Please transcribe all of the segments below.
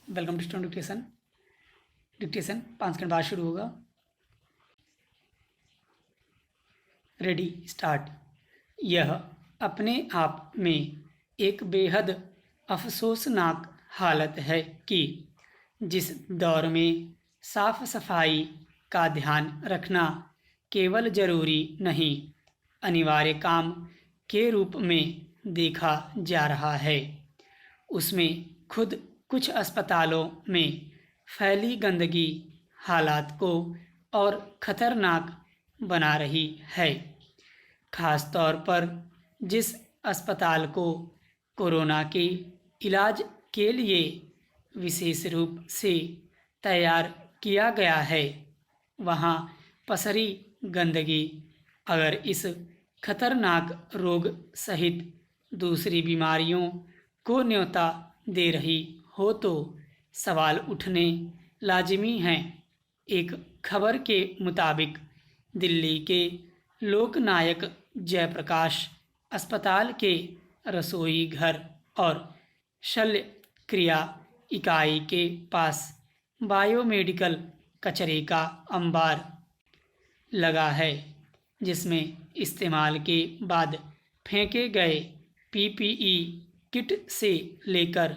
Welcome to student dictation. Dictation 5 second बाद शुरू होगा। Ready start. यह अपने आप में एक बेहद अफसोसनाक हालत है कि जिस दौर में साफ सफाई का ध्यान रखना केवल ज़रूरी नहीं, अनिवार्य काम के रूप में देखा जा रहा है, उसमें खुद कुछ अस्पतालों में फैली गंदगी हालात को और ख़तरनाक बना रही है। ख़ास तौर पर जिस अस्पताल को कोरोना के इलाज के लिए विशेष रूप से तैयार किया गया है, वहाँ पसरी गंदगी अगर इस खतरनाक रोग सहित दूसरी बीमारियों को न्योता दे रही हो तो सवाल उठने लाजिमी हैं। एक खबर के मुताबिक दिल्ली के लोकनायक जयप्रकाश अस्पताल के रसोई घर और शल्य क्रिया इकाई के पास बायोमेडिकल कचरे का अंबार लगा है, जिसमें इस्तेमाल के बाद फेंके गए पीपीई किट से लेकर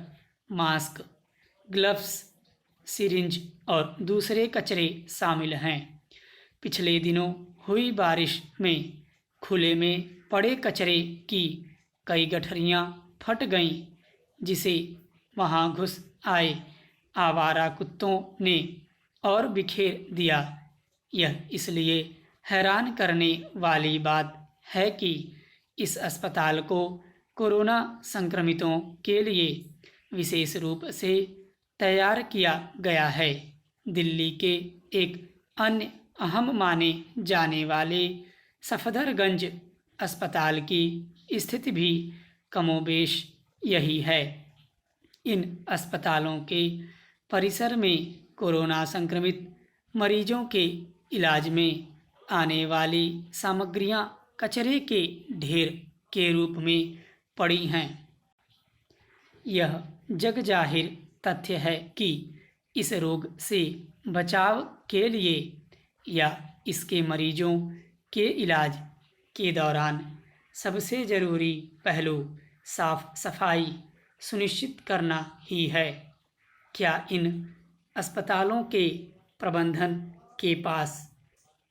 मास्क, ग्लव्स, सिरिंज और दूसरे कचरे शामिल हैं। पिछले दिनों हुई बारिश में खुले में पड़े कचरे की कई गठरियां फट गईं, जिसे वहां घुस आए आवारा कुत्तों ने और बिखेर दिया। यह इसलिए हैरान करने वाली बात है कि इस अस्पताल को कोरोना संक्रमितों के लिए विशेष रूप से तैयार किया गया है। दिल्ली के एक अन्य अहम माने जाने वाले सफदरगंज अस्पताल की स्थिति भी कमोबेश यही है। इन अस्पतालों के परिसर में कोरोना संक्रमित मरीजों के इलाज में आने वाली सामग्रियां कचरे के ढेर के रूप में पड़ी हैं। यह जगजाहिर तथ्य है कि इस रोग से बचाव के लिए या इसके मरीजों के इलाज के दौरान सबसे ज़रूरी पहलू साफ सफाई सुनिश्चित करना ही है। क्या इन अस्पतालों के प्रबंधन के पास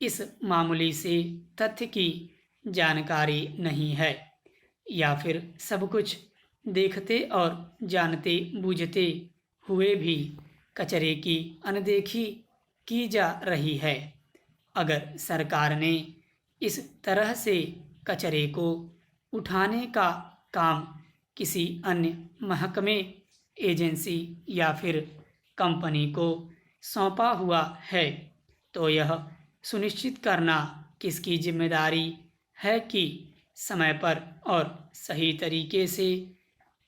इस मामूली से तथ्य की जानकारी नहीं है, या फिर सब कुछ देखते और जानते बूझते हुए भी कचरे की अनदेखी की जा रही है? अगर सरकार ने इस तरह से कचरे को उठाने का काम किसी अन्य महकमे, एजेंसी या फिर कंपनी को सौंपा हुआ है, तो यह सुनिश्चित करना किसकी जिम्मेदारी है कि समय पर और सही तरीके से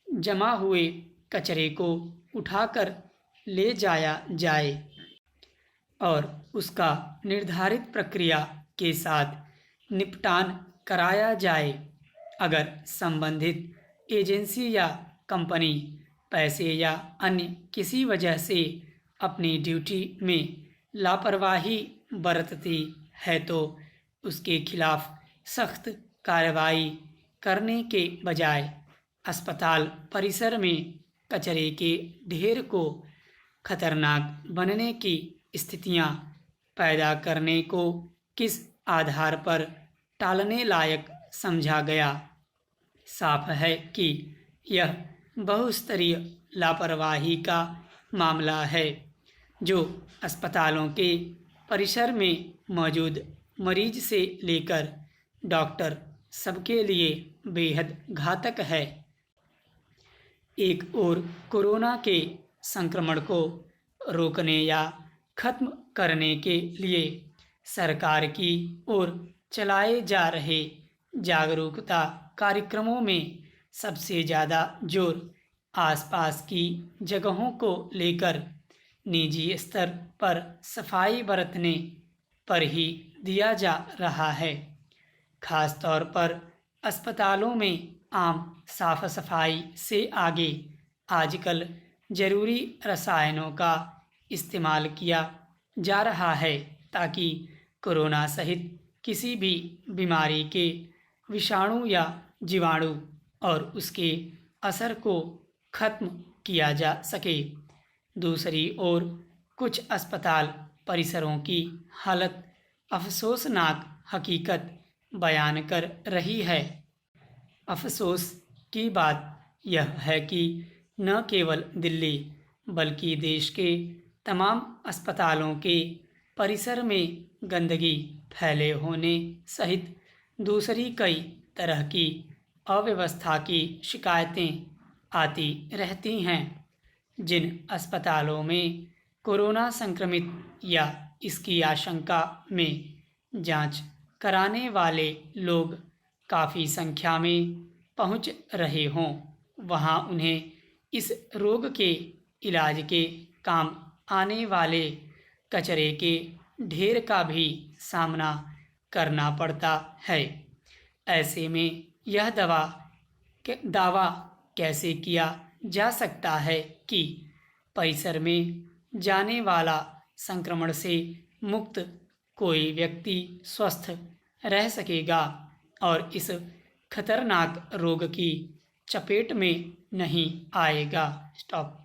जमा हुए कचरे को उठाकर ले जाया जाए और उसका निर्धारित प्रक्रिया के साथ निपटान कराया जाए। अगर संबंधित एजेंसी या कंपनी पैसे या अन्य किसी वजह से अपनी ड्यूटी में लापरवाही बरतती है तो उसके खिलाफ सख्त कार्रवाई करने के बजाय अस्पताल परिसर में कचरे के ढेर को खतरनाक बनने की स्थितियां पैदा करने को किस आधार पर टालने लायक समझा गया? साफ है कि यह बहुस्तरीय लापरवाही का मामला है, जो अस्पतालों के परिसर में मौजूद मरीज से लेकर डॉक्टर सबके लिए बेहद घातक है। एक ओर कोरोना के संक्रमण को रोकने या खत्म करने के लिए सरकार की ओर चलाए जा रहे जागरूकता कार्यक्रमों में सबसे ज़्यादा जोर आसपास की जगहों को लेकर निजी स्तर पर सफाई बरतने पर ही दिया जा रहा है। खास तौर पर अस्पतालों में आम साफ सफाई से आगे आजकल जरूरी रसायनों का इस्तेमाल किया जा रहा है ताकि कोरोना सहित किसी भी बीमारी के विषाणु या जीवाणु और उसके असर को खत्म किया जा सके। दूसरी ओर कुछ अस्पताल परिसरों की हालत अफसोसनाक हकीकत बयान कर रही है। अफसोस की बात यह है कि न केवल दिल्ली बल्कि देश के तमाम अस्पतालों के परिसर में गंदगी फैले होने सहित दूसरी कई तरह की अव्यवस्था की शिकायतें आती रहती हैं। जिन अस्पतालों में कोरोना संक्रमित या इसकी आशंका में जांच कराने वाले लोग काफ़ी संख्या में पहुंच रहे हों, वहां उन्हें इस रोग के इलाज के काम आने वाले कचरे के ढेर का भी सामना करना पड़ता है। ऐसे में यह दावा कैसे किया जा सकता है कि परिसर में जाने वाला संक्रमण से मुक्त कोई व्यक्ति स्वस्थ रह सकेगा और इस खतरनाक रोग की चपेट में नहीं आएगा। स्टॉप।